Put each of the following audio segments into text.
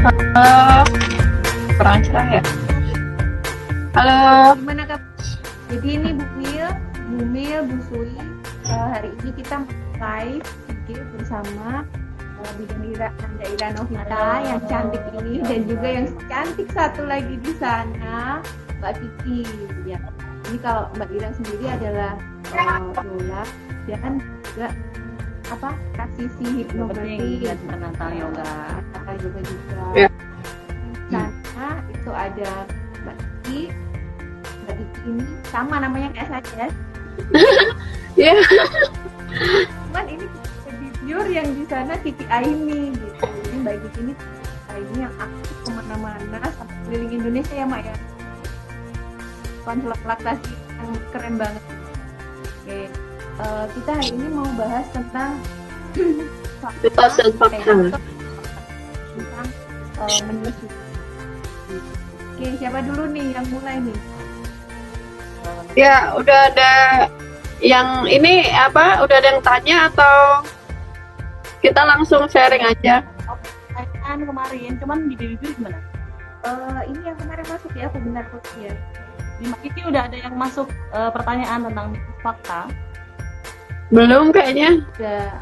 Halo, kurang cerah ya. Halo. Gimana Kak? Jadi ini Bu Mil, Bu Sui. Hari ini kita live video bersama Bidan Ira Novita yang cantik ini dan juga yang cantik satu lagi di sana, Mbak Kiki. Ya, ini kalau Mbak Ira sendiri adalah Lola dan juga kasih hipnobirthing dan menata yoga juga. Ya. Sana itu ada Mbak Kiki ini sama namanya kayak saya. Iya. Cuman ini lebih pure yang di sana Kiki Aini gitu. Ini Mbak Kiki ini Aini yang aktif kemana-mana sampai keliling Indonesia ya Mak ya. Konselor laktasi yang keren banget. Oke, kita hari ini mau bahas tentang Mitos dan fakta. tentang menyusui. Oke, siapa dulu nih yang mulai nih? Ya, udah ada yang ini udah ada yang tanya atau kita langsung sharing aja? Pertanyaan kemarin, cuman di jujur gimana? Ini yang kemarin masuk ya, aku benar kok ya. Di Mbak Kiki udah ada yang masuk pertanyaan tentang mitos fakta. Belum kayaknya.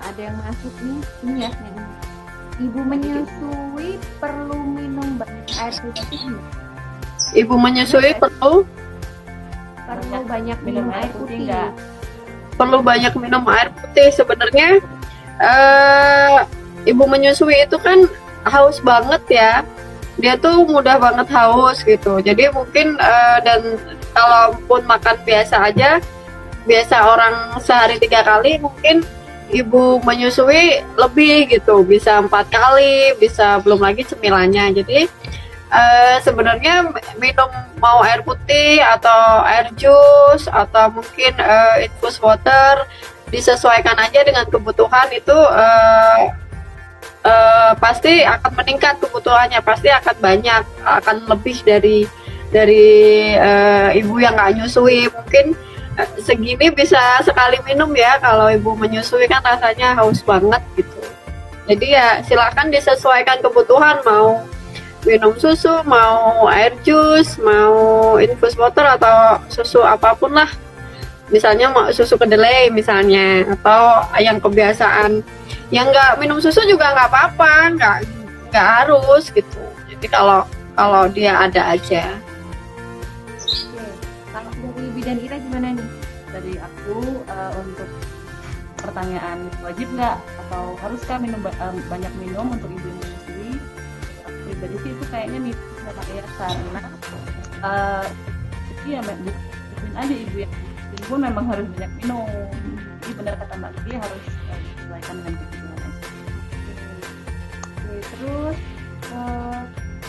Ada yang masuk nih, ini ya. Yang ibu menyusui perlu minum banyak air putih. Ibu menyusui perlu Banyak minum air putih. Enggak? perlu banyak minum air putih. Sebenarnya ibu menyusui itu kan haus banget ya. Dia tuh mudah banget haus gitu. Jadi mungkin dan kalaupun makan biasa aja, biasa orang sehari 3 kali, mungkin ibu menyusui lebih gitu, bisa 4 kali, bisa belum lagi cemilannya. Jadi sebenarnya minum mau air putih atau air jus atau mungkin infus water, disesuaikan aja dengan kebutuhan itu. Pasti akan meningkat kebutuhannya, pasti akan banyak, akan lebih dari ibu yang nggak nyusui. Mungkin segini bisa sekali minum ya, kalau ibu menyusui kan rasanya haus banget gitu. Jadi ya silakan disesuaikan kebutuhan, mau minum susu, mau air jus, mau infus water atau susu apapun lah. Misalnya mau susu kedelai misalnya, atau yang kebiasaan yang nggak minum susu juga nggak apa-apa, nggak harus gitu. Jadi kalau dia ada aja. Oke, kalau dari Bidan Ira gimana nih? Dari aku untuk pertanyaan wajib nggak atau haruskah banyak minum untuk ibu yang menyusui? Aku pribadi sih itu kayaknya mitos ya, karena iya mungkin aja ibu yang menyusui pun memang harus banyak minum. Jadi benar kata Mbak Kiki, harus disesuaikan dengan kebutuhan aja. Oke, terus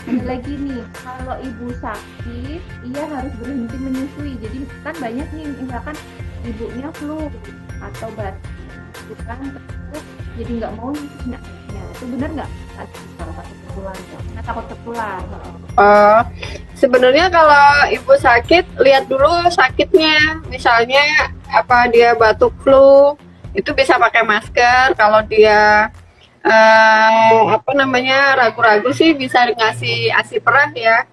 ada lagi nih, kalau ibu sakit, ia harus berhenti menyusui. Jadi kan banyak nih, misalkan ibunya flu atau batuk kan, terus jadi nggak mau nyusui anaknya. Itu benar nggak? Takut tertular. Sebenarnya kalau ibu sakit, lihat dulu sakitnya. Misalnya dia batuk flu, itu bisa pakai masker. Kalau dia ragu-ragu sih bisa ngasih ASI perah ya.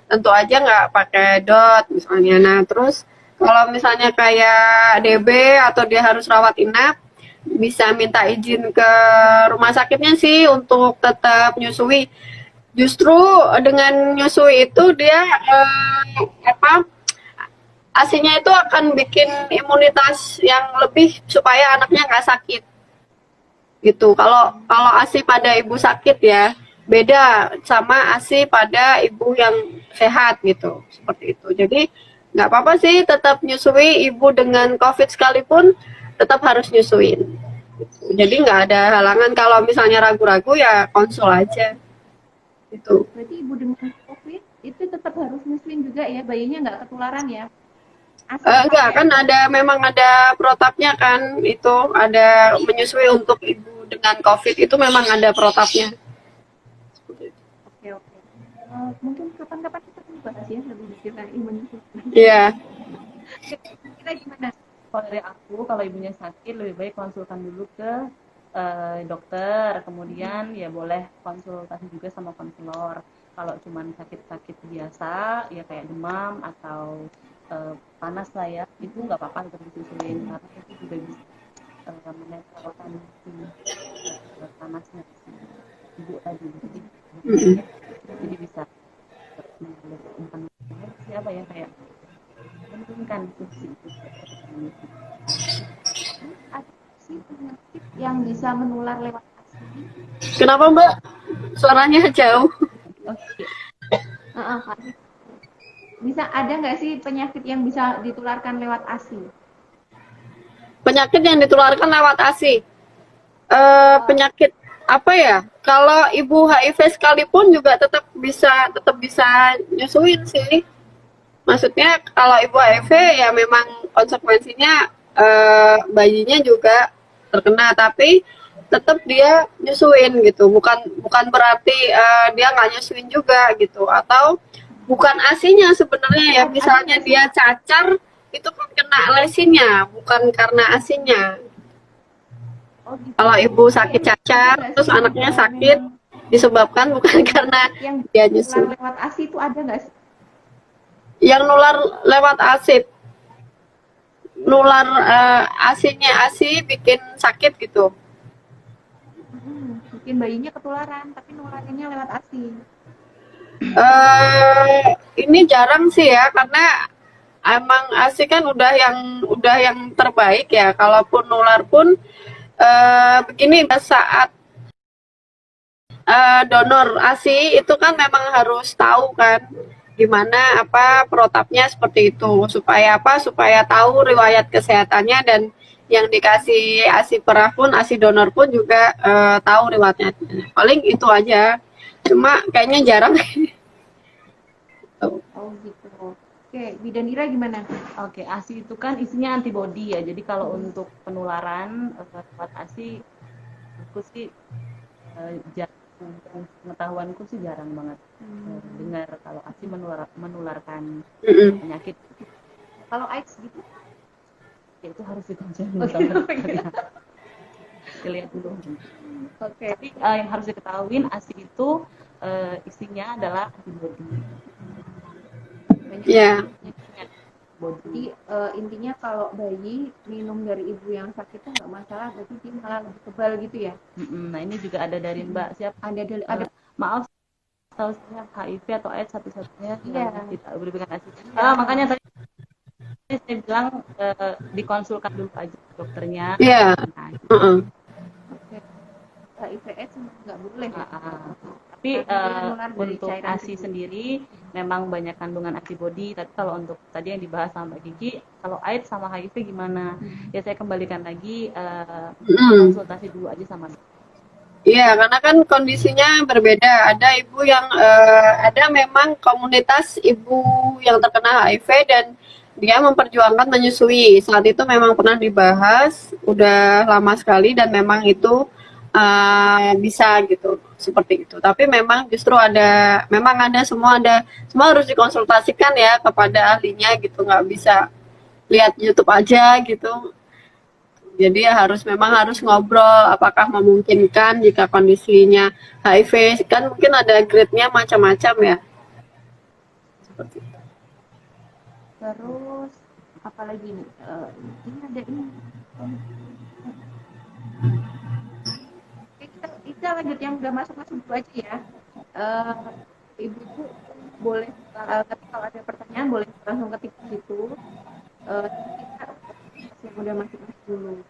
Tentu aja nggak pakai dot misalnya. Nah terus kalau misalnya kayak DB atau dia harus rawat inap, bisa minta izin ke rumah sakitnya sih untuk tetap nyusui. Justru dengan nyusui itu dia ASINya itu akan bikin imunitas yang lebih supaya anaknya nggak sakit gitu. Kalau ASI pada ibu sakit ya beda sama ASI pada ibu yang sehat gitu, seperti itu. Jadi nggak apa-apa sih tetap nyusui, ibu dengan COVID sekalipun tetap harus nyusuin gitu. Jadi nggak ada halangan. Kalau misalnya ragu-ragu ya konsul aja gitu. Berarti ibu dengan COVID itu tetap harus nyusuin juga ya, bayinya nggak ketularan ya? Enggak, kan memang ada protapnya kan, itu ada menyusui untuk ibu dengan COVID itu memang ada protapnya. Oke. Mungkin kapan-kapan kita bahas ya lebih detail lagi menyusui. Iya. Kita gimana? Kalau dari aku, kalau ibunya sakit lebih baik konsultan dulu ke dokter, kemudian ya boleh konsultasi juga sama konselor. Kalau cuman sakit-sakit biasa ya kayak demam atau panas lah ya, itu nggak apa-apa untuk disusuin karena itu juga bisa menetralkan si panasnya si ibu tadi. Mm-mm. Jadi bisa bukan siapa ya kayak menurunkan fungsi itu. Ada sih penyakit yang bisa menular lewat ASI. Kenapa Mbak? Suaranya jauh. Oke. Kak. Bisa ada nggak sih penyakit yang bisa ditularkan lewat ASI? Penyakit yang ditularkan lewat ASI. Penyakit apa ya? Kalau ibu HIV sekalipun juga tetap bisa nyusuin sih. Maksudnya kalau ibu HIV ya memang konsekuensinya bayinya juga terkena, tapi tetap dia nyusuin gitu. Bukan berarti dia nggak nyusuin juga gitu. Atau bukan ASI-nya sebenarnya ya. Misalnya dia cacar itu kan kena lesinya, bukan karena ASI-nya. Oh, gitu. Kalau ibu sakit cacar, terus anaknya sakit, disebabkan bukan karena yang dia nular nyusu. lewat ASI itu ada nggak sih? Yang nular lewat asid, nular ASI-nya ASI bikin sakit gitu. Bikin bayinya ketularan, tapi nularinnya lewat ASI. Ini jarang sih ya, karena emang ASI kan udah yang terbaik ya. Kalaupun nular pun begini, saat donor ASI itu kan memang harus tahu kan gimana apa protapnya seperti itu, supaya apa, supaya tahu riwayat kesehatannya, dan yang dikasih ASI perah pun, ASI donor pun juga tahu riwayatnya. Paling itu aja, cuma kayaknya jarang. Oh gitu. Oke, Bidanira gimana? Oke, ASI itu kan isinya antibodi ya. Jadi kalau untuk penularan lewat ASI, aku sih jarang, pengetahuanku sih jarang banget dengar kalau ASI menularkan penyakit. Kalau AIDS gitu? Ya itu harus dikonsultasi sama dokter ya. Dilihat dulu. Oke. Tapi yang harus diketahui ASI itu isinya adalah antibodi. Ya. Jadi intinya kalau bayi minum dari ibu yang sakit itu nggak masalah, berarti dia malah lebih tebal gitu ya? Nah ini juga ada dari Mbak siapa? Ada. Maaf, tahu saya HIV atau AIDS satu-satunya Iya. yang kita berikan ASI. Makanya tadi saya bilang dikonsulkan dulu aja dokternya. Iya. Oke. HIV AIDS nggak boleh ya? Tapi nular dari untuk cairan ASI tubuh. sendiri memang banyak kandungan antibodi. Tapi kalau untuk tadi yang dibahas sama Mbak Gigi, kalau AIDS sama HIV gimana? Ya saya kembalikan lagi konsultasi dulu aja sama dokter. Iya, karena kan kondisinya berbeda. Ada ibu yang ada memang komunitas ibu yang terkena HIV dan dia memperjuangkan menyusui. Saat itu memang pernah dibahas, udah lama sekali, dan memang itu bisa gitu, seperti itu. Tapi memang justru semua harus dikonsultasikan ya kepada ahlinya gitu, nggak bisa lihat YouTube aja gitu. Jadi ya memang harus ngobrol apakah memungkinkan jika kondisinya HIV, kan mungkin ada grade-nya macam-macam ya. Seperti itu. Terus apalagi nih? Ini ada ini. Oke, kita lanjut yang udah masuk dulu aja ya. Ibu tuh boleh kalau ada pertanyaan boleh langsung ketik di situ. Kita yang udah masuk dulu.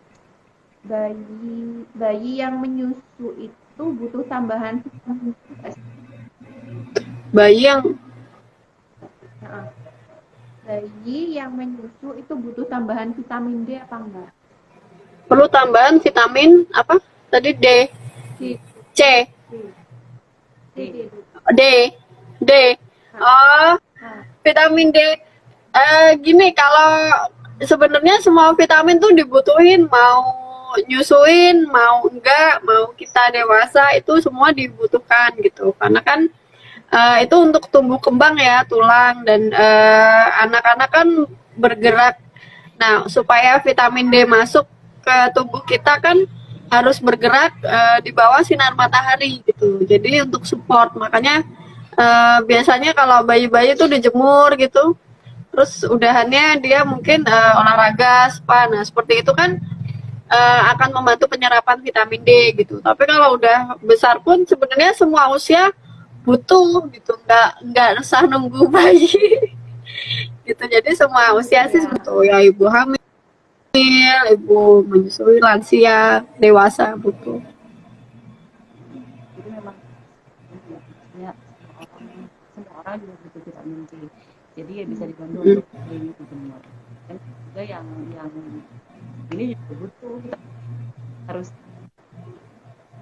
Bayi yang menyusu itu butuh tambahan vitamin. Bayi yang menyusu itu butuh tambahan vitamin D apa enggak? perlu tambahan vitamin apa? Tadi D. C. D. Oh, vitamin D. Gini, kalau sebenarnya semua vitamin tuh dibutuhin, mau nyusuin, mau enggak, mau kita dewasa, itu semua dibutuhkan gitu. Karena kan itu untuk tumbuh kembang ya, tulang, dan anak-anak kan bergerak. Nah, supaya vitamin D masuk ke tubuh kita kan harus bergerak di bawah sinar matahari gitu. Jadi untuk support, makanya biasanya kalau bayi-bayi itu dijemur gitu, terus udahannya dia mungkin olahraga, spa. Nah seperti itu kan akan membantu penyerapan vitamin D gitu. Tapi kalau udah besar pun sebenarnya semua usia butuh gitu, nggak usah nunggu bayi gitu. Jadi semua usia sih Ya. butuh, ya ibu hamil, ibu menyusui, lansia, dewasa butuh. Jadi memang ini ya, maksudnya semua orang juga butuh vitamin D. Jadi ya bisa dibantu untuk ini dijemur. Dan juga yang ini juga butuh, kita harus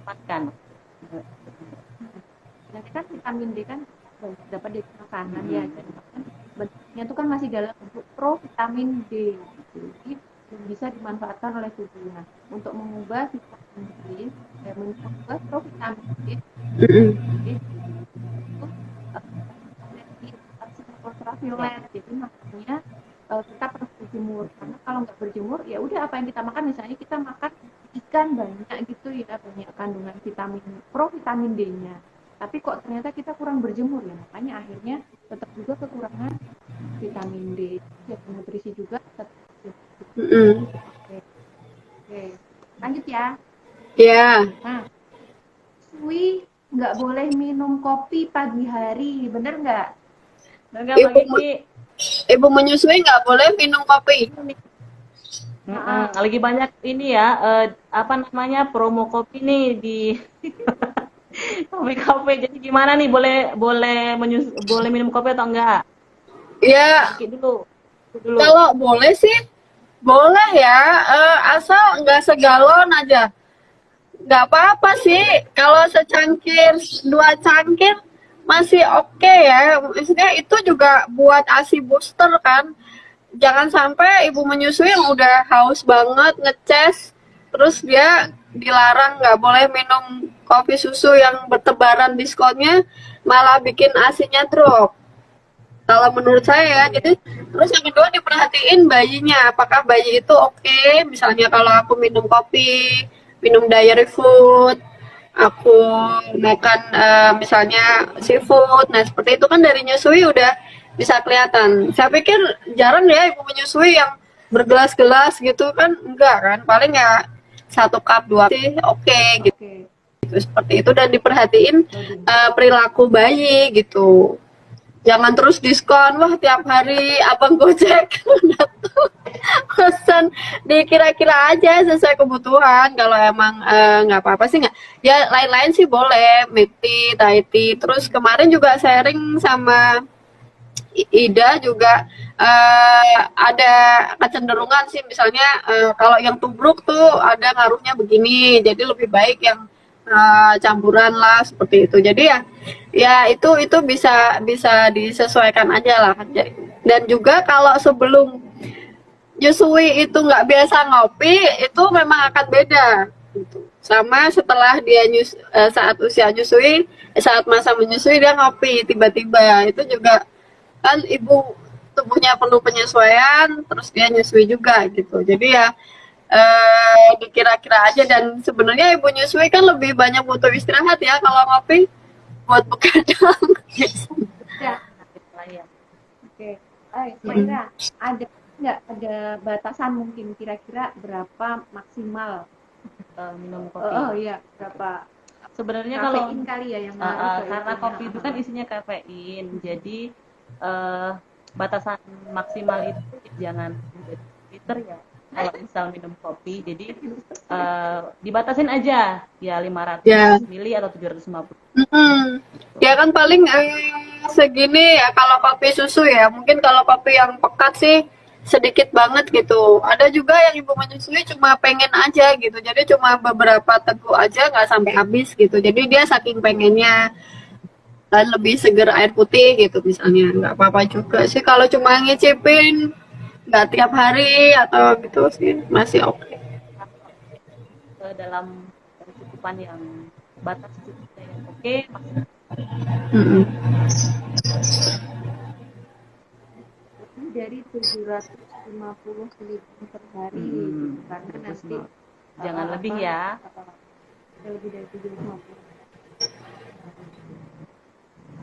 makan. Nanti kan vitamin D kan dapat dari makanan ya, dan bahkan bentuknya itu kan masih dalam bentuk provitamin D gitu. Jadi belum bisa dimanfaatkan oleh tubuh. Nah, untuk mengubah vitamin D, mengubah provitamin D itu dari ultraviolet. Jadi makanya kita perlu berjemur, karena kalau nggak berjemur ya udah apa yang kita makan, misalnya kita makan ikan banyak gitu ya, banyak kandungan provitamin D-nya, tapi kok ternyata kita kurang berjemur ya, makanya akhirnya tetap juga kekurangan vitamin D. Ya nutrisi juga tetap. Oke, oke. Lanjut ya. Ya, Nah, Sui nggak boleh minum kopi pagi hari, bener nggak? Enggak ibu lagi ibu menyusui nggak boleh minum kopi. lagi banyak ini ya, apa namanya, promo kopi nih di kafe-kafe. Jadi gimana nih, boleh boleh boleh minum kopi atau enggak? Ya, Sedikit dulu. Dulu. kalau boleh sih boleh ya, asal nggak segalon aja. Nggak apa-apa sih, kalau secangkir, 2 cangkir masih oke ya. Maksudnya itu juga buat ASI booster kan. Jangan sampai ibu menyusui yang udah haus banget, ngeces, terus dia dilarang nggak boleh minum kopi susu yang bertebaran diskonnya, malah bikin ASINya drop. Kalau menurut saya, jadi terus yang kedua diperhatiin bayinya, apakah bayi itu oke. Misalnya kalau aku minum kopi, minum dairy food, aku makan misalnya seafood, nah seperti itu kan dari nyusui udah bisa kelihatan. Saya pikir jarang ya ibu menyusui yang bergelas-gelas gitu kan, enggak kan, paling ya 1 cup 2 sih oke gitu. Oke. Seperti itu, dan diperhatiin perilaku bayi gitu. Jangan terus diskon, wah tiap hari abang Gojek pesan, dikira-kira aja sesuai kebutuhan. Kalau emang nggak apa-apa sih, nggak ya, lain-lain sih boleh, milk tea, Thai tea. Terus kemarin juga sharing sama Ida juga ada kecenderungan sih, misalnya kalau yang tubruk tuh ada ngaruhnya begini, jadi lebih baik yang campuran lah seperti itu. Jadi ya itu bisa bisa disesuaikan aja lah. Dan juga kalau sebelum nyusui itu nggak biasa ngopi, itu memang akan beda gitu. Sama setelah dia saat usia nyusui, saat masa menyusui dia ngopi tiba-tiba, itu juga kan ibu tubuhnya perlu penyesuaian, terus dia nyusui juga gitu. Jadi ya dikira-kira aja, dan sebenarnya ibu nyusui kan lebih banyak butuh istirahat ya, kalau ngopi buat begadang. Ya. Ya. Oke. Mbak Ira, ada nggak ada batasan mungkin kira-kira berapa maksimal? Minum kopi. Oh iya, berapa Sebenarnya kalau kafein kali ya yang ngaruh ke karena itunya. kopi itu kan isinya kafein, jadi batasan maksimal itu jangan 2 liter ya. Kalau misal minum kopi, jadi dibatasin aja ya 500 Ya. mili atau 750. Ya kan paling segini ya kalau kopi susu ya. Mungkin kalau kopi yang pekat sih sedikit banget gitu. Ada juga yang ibu menyusui cuma pengen aja gitu. Jadi cuma beberapa teguk aja, nggak sampai habis gitu. Jadi dia saking pengennya, dan lebih seger air putih gitu misalnya, nggak apa-apa juga sih kalau cuma ngicipin, nggak tiap hari atau gitu sih masih oke. Dalam kecukupan yang batas cukupnya yang oke, maksimal. Mm-mm. Lebih dari 750 mg per hari, karena nanti jangan lebih ya. Lebih dari 750.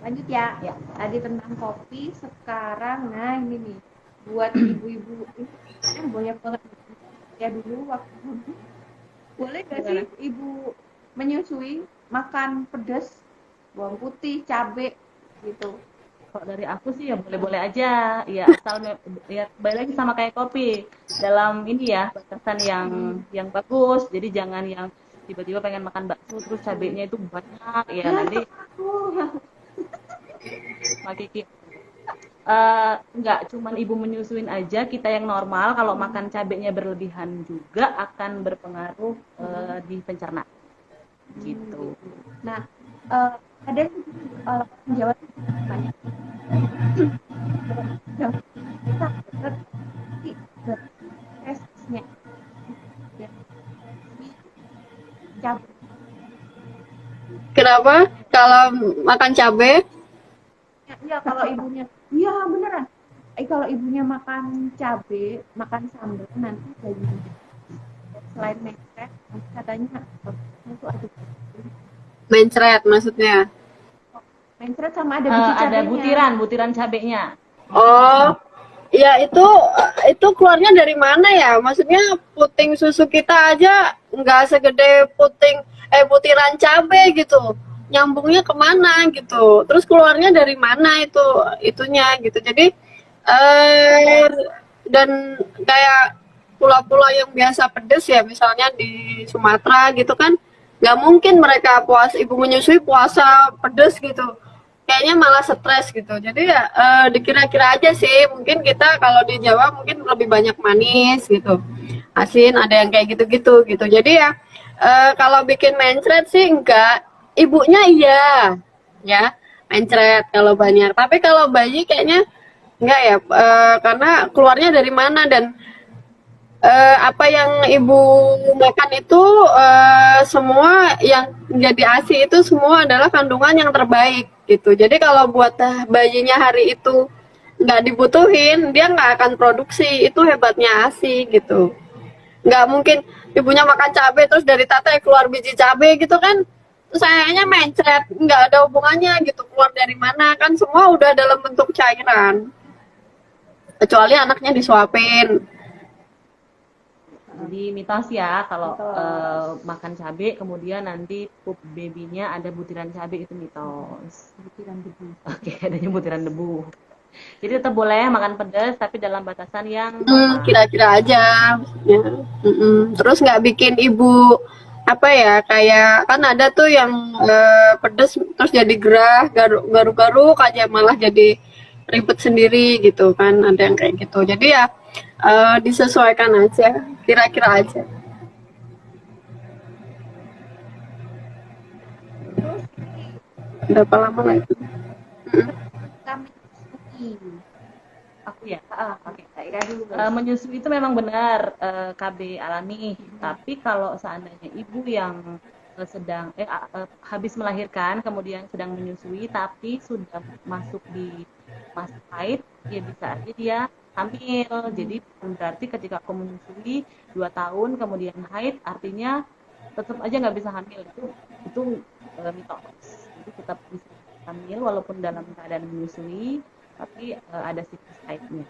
Lanjut ya. Ya. Tadi tentang kopi, sekarang nah ini nih buat ibu-ibu ini kan banyak banget ya dulu waktu dulu. Boleh gak sih ibu menyusui makan pedas, bawang putih, cabe gitu? Kalau dari aku sih ya boleh-boleh aja, ya asal ya balik lagi sama kayak kopi dalam ini ya batasan yang bagus. Jadi jangan yang tiba-tiba pengen makan bakso terus cabenya itu banyak, ya nanti Kiki nggak cuman ibu menyusuin aja, kita yang normal kalau makan cabenya berlebihan juga akan berpengaruh di pencernaan gitu. Nah, ada Jawa banyak tesnya ya. Cabai. Kenapa? Kalau makan cabai? Iya, kalau ibunya, iya beneran. Kalau ibunya makan cabai, makan sambal nanti gajinya selain mencret, nanti katanya itu ada Mencret maksudnya? mencret sama ada biji cabenya. Ada butiran cabenya. Oh, ya itu keluarnya dari mana ya? Maksudnya puting susu kita aja nggak segede butiran cabai gitu. Nyambungnya kemana gitu? Terus keluarnya dari mana itunya gitu. Jadi dan kayak pulau-pulau yang biasa pedes ya, misalnya di Sumatera gitu kan, nggak mungkin mereka ibu menyusui puasa pedes gitu. Kayaknya malah stres gitu. Jadi ya dikira-kira aja sih, mungkin kita kalau di Jawa mungkin lebih banyak manis gitu, asin, ada yang kayak gitu-gitu gitu. Jadi ya kalau bikin mencret sih enggak, ibunya iya ya mencret kalau banyak, tapi kalau bayi kayaknya enggak ya, karena keluarnya dari mana dan apa yang ibu makan itu semua yang jadi ASI itu semua adalah kandungan yang terbaik gitu. Jadi kalau buat bayinya hari itu nggak dibutuhin, dia nggak akan produksi. Itu hebatnya ASI gitu. Nggak mungkin ibunya makan cabai terus dari tete keluar biji cabai gitu kan. Sayangnya mencret, nggak ada hubungannya gitu. Keluar dari mana kan semua udah dalam bentuk cairan. Kecuali anaknya disuapin. Jadi mitos ya kalau makan cabai kemudian nanti pup babynya ada butiran cabai, itu mitos. Butiran debu. Oke, adanya butiran debu. Jadi tetap boleh makan pedas tapi dalam batasan yang kira-kira aja ya. Terus nggak bikin ibu apa ya, kayak kan ada tuh yang pedes terus jadi gerah, garuk-garuk aja malah jadi ribet sendiri gitu kan, ada yang kayak gitu. Jadi ya disesuaikan aja, kira-kira aja. Berapa lama lagi? Kami aku ya. Oke, Kak dulu. Menyusui itu memang benar KB alami, tapi kalau seandainya ibu yang sedang habis melahirkan kemudian sedang menyusui tapi sudah masuk di masa haid, ya bisa aja dia hamil. Jadi berarti ketika aku menyusui 2 tahun kemudian haid, artinya tetap aja nggak bisa hamil. Itu mitos. Jadi tetap bisa hamil walaupun dalam keadaan menyusui, tapi ada siklus haidnya.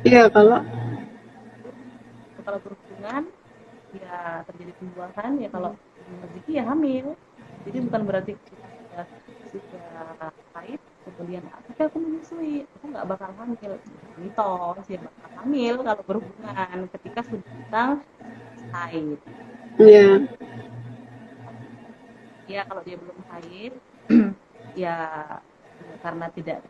Iya, kalau berhubungan ya terjadi pembuahan, ya kalau rezeki ya hamil. Jadi bukan berarti kita sudah haid kemudian tapi aku menyusui, aku nggak bakal hamil. Mitos, ya bakal hamil kalau berhubungan ketika sudah datang haid. iya. Ya kalau dia belum haid ya karena tidak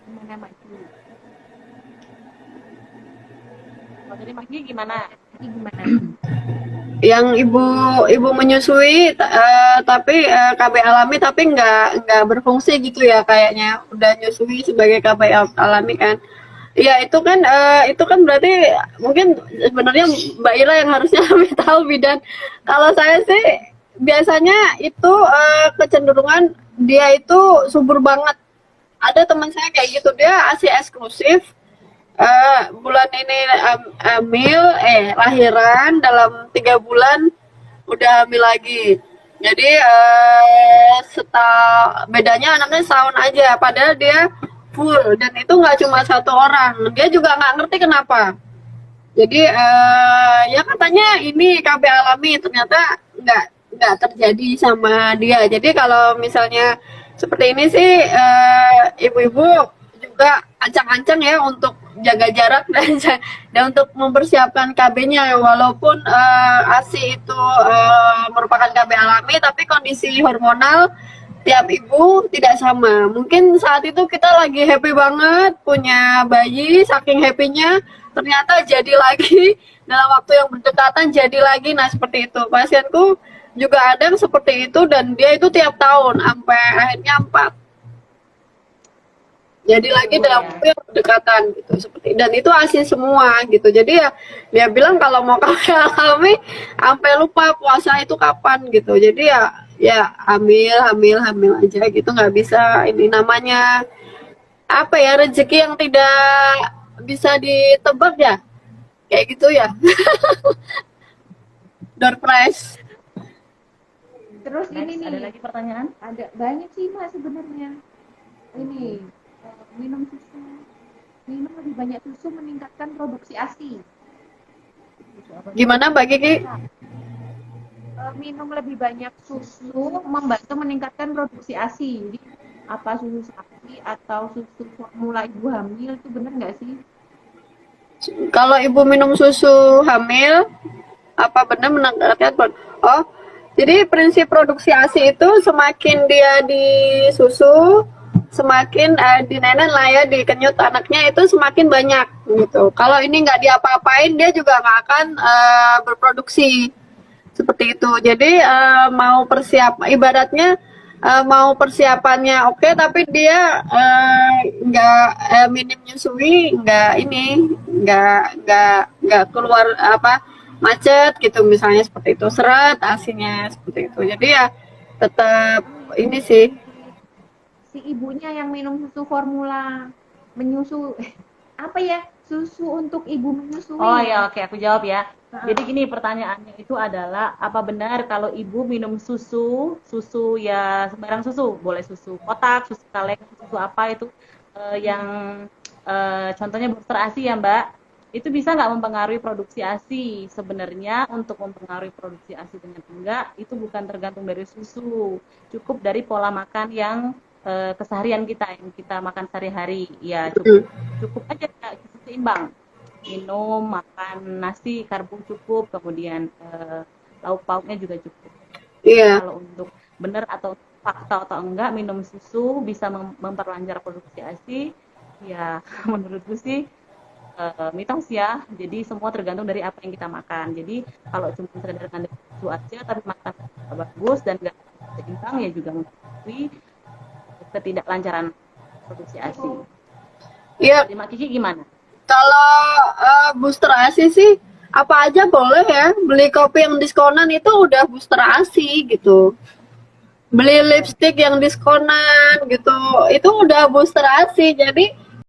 Mana maju? Kalau dari Magi gimana? Ini gimana? Yang ibu menyusui tapi KB alami tapi nggak berfungsi gitu ya, kayaknya udah nyusui sebagai KB alami kan. Ya itu kan berarti mungkin sebenarnya Mbak Ira yang harusnya lebih tahu bidan. Kalau saya sih biasanya itu kecenderungan dia itu subur banget. Ada teman saya kayak gitu, dia ASI eksklusif. Bulan ini hamil, lahiran dalam 3 bulan udah hamil lagi. Jadi bedanya anaknya setahun aja, padahal dia full dan itu nggak cuma satu orang. Dia juga nggak ngerti kenapa. Jadi ya katanya ini KB alami, ternyata nggak terjadi sama dia. Jadi kalau misalnya seperti ini sih ibu-ibu juga ancang-ancang ya untuk jaga jarak dan untuk mempersiapkan KB-nya, walaupun ASI itu merupakan KB alami, tapi kondisi hormonal tiap ibu tidak sama. Mungkin saat itu kita lagi happy banget punya bayi, saking happy-nya ternyata jadi lagi dalam waktu yang berdekatan jadi lagi. Nah seperti itu, pasienku juga ada yang seperti itu dan dia itu tiap tahun sampai akhirnya 4 jadi lagi dalam waktu yang berdekatan gitu, seperti, dan itu ASI semua gitu. Jadi ya dia bilang kalau mau KB alami sampai lupa puasa itu kapan gitu. Jadi ya hamil aja gitu, nggak bisa. Ini namanya apa ya, rezeki yang tidak bisa ditebak ya, kayak gitu ya. Door prize. Terus ini Next, nih, ada lagi pertanyaan? ada banyak sih Mas sebenarnya. Ini minum lebih banyak susu meningkatkan produksi ASI. Gimana Mbak Kiki? Minum lebih banyak susu membantu meningkatkan produksi ASI. Jadi apa susu sapi atau susu formula ibu hamil itu benar nggak sih? Kalau ibu minum susu hamil, apa benar meningkatkan? Oh, jadi prinsip produksi ASI itu semakin dia di susu, semakin dinenen lah ya, dikenyut anaknya itu semakin banyak gitu. Kalau ini nggak diapa-apain, dia juga nggak akan berproduksi seperti itu. Jadi mau ibaratnya mau persiapannya oke, tapi dia nggak minim nyusui, nggak keluar apa macet gitu misalnya, seperti itu, seret asinya seperti itu. Jadi ya tetap ini sih. Si ibunya yang minum susu formula menyusu apa ya, susu untuk ibu menyusui. Oh ya, oke, aku jawab ya. Jadi gini, pertanyaannya itu adalah apa benar kalau ibu minum susu ya sembarang susu, boleh susu kotak, susu kaleng, susu apa itu yang contohnya booster ASI ya Mbak, itu bisa nggak mempengaruhi produksi ASI? Sebenarnya untuk mempengaruhi produksi ASI dengan enggak itu bukan tergantung dari susu, cukup dari pola makan yang keseharian kita yang kita makan sehari-hari. Ya cukup aja ya, seimbang, minum, makan nasi, karbo cukup, kemudian lauk pauknya juga cukup. Iya. Kalau untuk benar atau fakta atau enggak minum susu bisa memperlancar produksi ASI, ya menurutku sih mitos ya. Jadi semua tergantung dari apa yang kita makan. Jadi kalau cuma sekedar kandung susu aja tapi makan bagus dan enggak seimbang, ya juga mempengaruhi ketidaklancaran produksi ASI. Iya. Terima Kiki gimana? Kalau booster ASI sih apa aja boleh ya. Beli kopi yang diskonan itu udah booster ASI gitu. Beli lipstick yang diskonan gitu, itu udah booster ASI. Jadi